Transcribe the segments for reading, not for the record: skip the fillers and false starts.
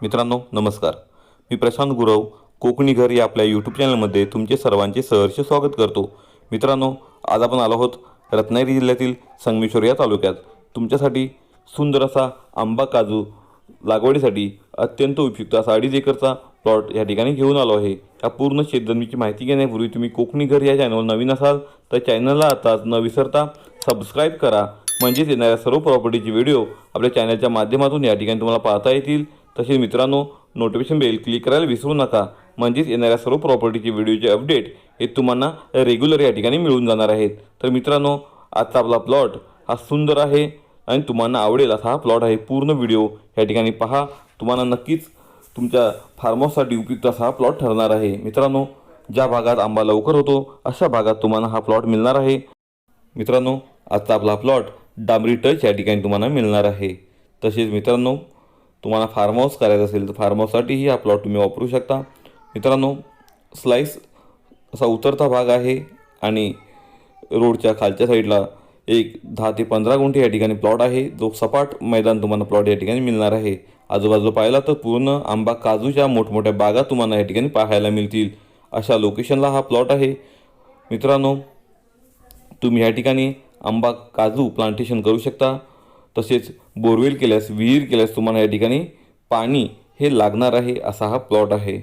मित्रांनो नमस्कार. मी प्रशांत गुरव कोकणी घर या आपल्या यूट्यूब चॅनलमध्ये तुमचे सर्वांचे सहर्ष स्वागत करतो. मित्रांनो, आज आपण आलो आहोत रत्नागिरी जिल्ह्यातील संगमेश्वर या तालुक्यात तुमच्यासाठी सुंदर असा आंबा काजू लागवडीसाठी अत्यंत उपयुक्त असा 2.5 एकरचा प्लॉट या ठिकाणी घेऊन आलो आहे. या पूर्ण शेतजमिनीची माहिती घेण्यापूर्वी तुम्ही कोकणी घर या चॅनलवर नवीन असाल तर चॅनलला आताच न विसरता सबस्क्राईब करा, म्हणजेच येणाऱ्या सर्व प्रॉपर्टीचे व्हिडिओ आपल्या चॅनलच्या माध्यमातून या ठिकाणी तुम्हाला पाहता येतील. तसेच मित्रांनो, नोटिफिकेशन बेल क्लिक करायला विसरू नका, म्हणजेच येणाऱ्या सर्व प्रॉपर्टीचे व्हिडिओचे अपडेट हे तुम्हाला रेग्युलर या ठिकाणी मिळून जाणार आहेत. तर मित्रांनो, आजचा आपला प्लॉट हा सुंदर आहे आणि तुम्हाला आवडेल असा हा प्लॉट आहे. पूर्ण व्हिडिओ या ठिकाणी पहा, तुम्हाला नक्कीच तुमच्या फार्म हाऊससाठी उपयुक्त असा हा प्लॉट ठरणार आहे. मित्रांनो, ज्या भागात आंबा लवकर होतो अशा भागात तुम्हाला हा प्लॉट मिळणार आहे. मित्रांनो, आजचा आपला प्लॉट डांबरी टच या ठिकाणी तुम्हाला मिळणार आहे. तसेच मित्रांनो, तुम्हाला फार्म हाऊस करायचं असेल तर फार्म हाऊससाठीही हा प्लॉट तुम्ही वापरू शकता. मित्रांनो, स्लाइस असा उतरता भाग आहे आणि रोडच्या खालच्या साईडला एक 10 ते 15 गुंठे या ठिकाणी प्लॉट आहे, जो सपाट मैदान तुम्हाला प्लॉट या ठिकाणी मिळणार आहे. आजूबाजूला पाहिला तर पूर्ण आंबा काजूच्या मोठमोठ्या बागा तुम्हाला या ठिकाणी पाहायला मिळतील, अशा लोकेशनला हा प्लॉट आहे. मित्रांनो, तुम्ही या ठिकाणी आंबा काजू प्लांटेशन करू शकता. तसेच बोरवेल केल्यास, विहीर केल्यास तुम्हाला या ठिकाणी पाणी हे लागणार आहे असा हा प्लॉट आहे.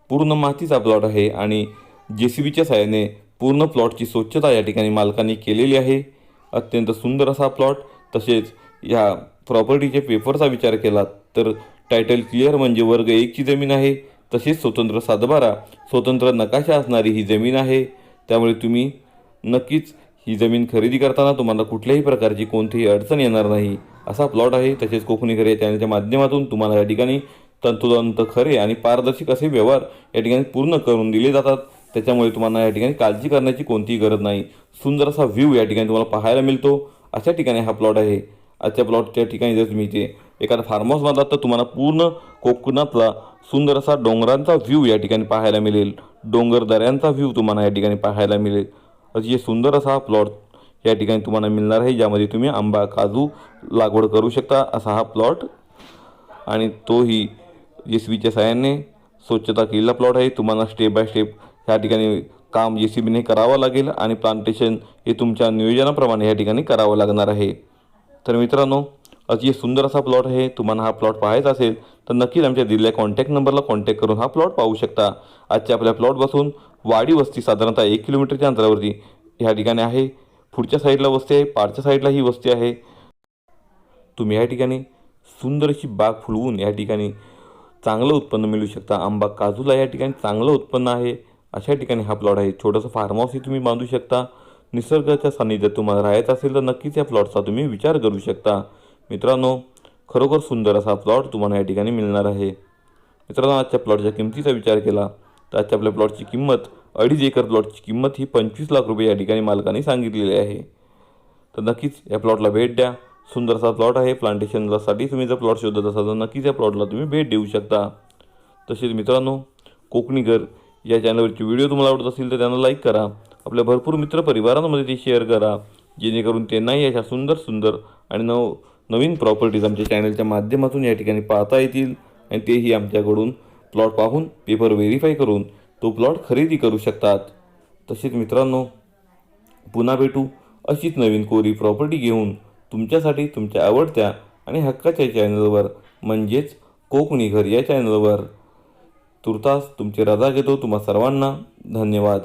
पूर्ण मातीचा प्लॉट आहे आणि JCBच्या साहाय्याने पूर्ण प्लॉटची स्वच्छता या ठिकाणी मालकांनी केलेली आहे. अत्यंत सुंदर असा प्लॉट. तसेच ह्या प्रॉपर्टीचे पेपरचा विचार केला तर टायटल क्लिअर म्हणजे वर्ग 1ची जमीन आहे. तसेच स्वतंत्र सातबारा, स्वतंत्र नकाशा असणारी ही जमीन आहे. त्यामुळे तुम्ही नक्कीच ही जमीन खरेदी करताना तुम्हाला कुठल्याही प्रकारची कोणतीही अडचण येणार नाही असा प्लॉट आहे. तसेच कोकणी घर या चॅनलच्या माध्यमातून तुम्हाला या ठिकाणी तंतोतंत खरे आणि पारदर्शक असे व्यवहार या ठिकाणी पूर्ण करून दिले जातात. त्याच्यामुळे तुम्हाला या ठिकाणी काळजी करण्याची कोणतीही गरज नाही. सुंदर असा व्ह्यू या ठिकाणी तुम्हाला पाहायला मिळतो, अशा ठिकाणी हा प्लॉट आहे. आजच्या प्लॉटच्या ठिकाणी जर तुम्ही इथे एखादा फार्म हाऊस बांधलात तर तुम्हाला पूर्ण कोकणातला सुंदर असा डोंगरांचा व्ह्यू या ठिकाणी पाहायला मिळेल, डोंगर दऱ्यांचा व्ह्यू तुम्हाला या ठिकाणी पाहायला मिळेल. अतिशय सुंदर असा हा प्लॉट या ठिकाणी तुम्हाला मिळणार आहे, ज्यामध्ये तुम्ही आंबा काजू लागवड करू शकता असा हा प्लॉट. आणि तोही JCBच्या साहाय्याने स्वच्छता केलेला प्लॉट आहे. तुम्हाला स्टेप बाय स्टेप ह्या ठिकाणी काम JCBने करावं लागेल आणि प्लांटेशन हे तुमच्या नियोजनाप्रमाणे या ठिकाणी करावं लागणार आहे. तर मित्रांनो, अतिशय सुंदर असा प्लॉट आहे. तुम्हाला हा प्लॉट पाहायचा असेल तर नक्कीच आमच्या दिलेल्या कॉन्टॅक्ट नंबरला कॉन्टॅक्ट करून हा प्लॉट पाहू शकता. आजच्या आपल्या प्लॉटपासून वाडी वस्ती साधारणतः 1 किलोमीटरच्या अंतरावरती ह्या ठिकाणी आहे. पुढच्या साईडला वस्ती आहे, पारच्या साईडला ही वस्ती आहे. तुम्ही या ठिकाणी सुंदर अशी बाग फुलवून या ठिकाणी चांगलं उत्पन्न मिळू शकता. आंबा काजूला या ठिकाणी चांगलं उत्पन्न आहे, अशा ठिकाणी हा प्लॉट आहे. छोटंसं फार्म हाऊसही तुम्ही बांधू शकता. निसर्गाच्या सानिध्यात तुम्हाला राहायचं असेल तर नक्कीच या प्लॉटचा तुम्ही विचार करू शकता. मित्रांनो, खरोखर सुंदर असा प्लॉट तुम्हाला या ठिकाणी मिळणार आहे. मित्रांनो, आजच्या प्लॉटच्या किमतीचा विचार केला तर आजच्या आपल्या प्लॉटची किंमत 2.5 एकर प्लॉटची किंमत ही 25 लाख रुपये या ठिकाणी मालकाने सांगितलेली आहे. तर नक्कीच या प्लॉटला भेट द्या. सुंदर असा प्लॉट आहे. प्लांटेशनसाठी तुम्ही जर प्लॉट शोधत असाल तर नक्कीच या प्लॉटला तुम्ही भेट देऊ शकता. तसेच मित्रांनो, कोकणी घर या चॅनलवरची व्हिडिओ तुम्हाला आवडत असतील तर त्यांना लाईक करा. आपल्या भरपूर मित्रपरिवारांमध्ये ते शेअर करा, जेणेकरून त्यांनाही अशा सुंदर सुंदर आणि नवीन प्रॉपर्टीज आमच्या चॅनलच्या माध्यमातून या ठिकाणी पाहता येतील आणि तेही आमच्याकडून प्लॉट पाहून पेपर व्हेरीफाय करून तो प्लॉट खरेदी करू शकतात. तसेच मित्रांनो, पुन्हा भेटू अशीच नवीन कोरी प्रॉपर्टी घेऊन तुमच्यासाठी तुमच्या आवडत्या आणि हक्काच्या चॅनलवर, म्हणजेच कोकणी घर या चॅनलवर. तुर्तास तुमची रजा घेतो. तुम्हा सर्वांना धन्यवाद.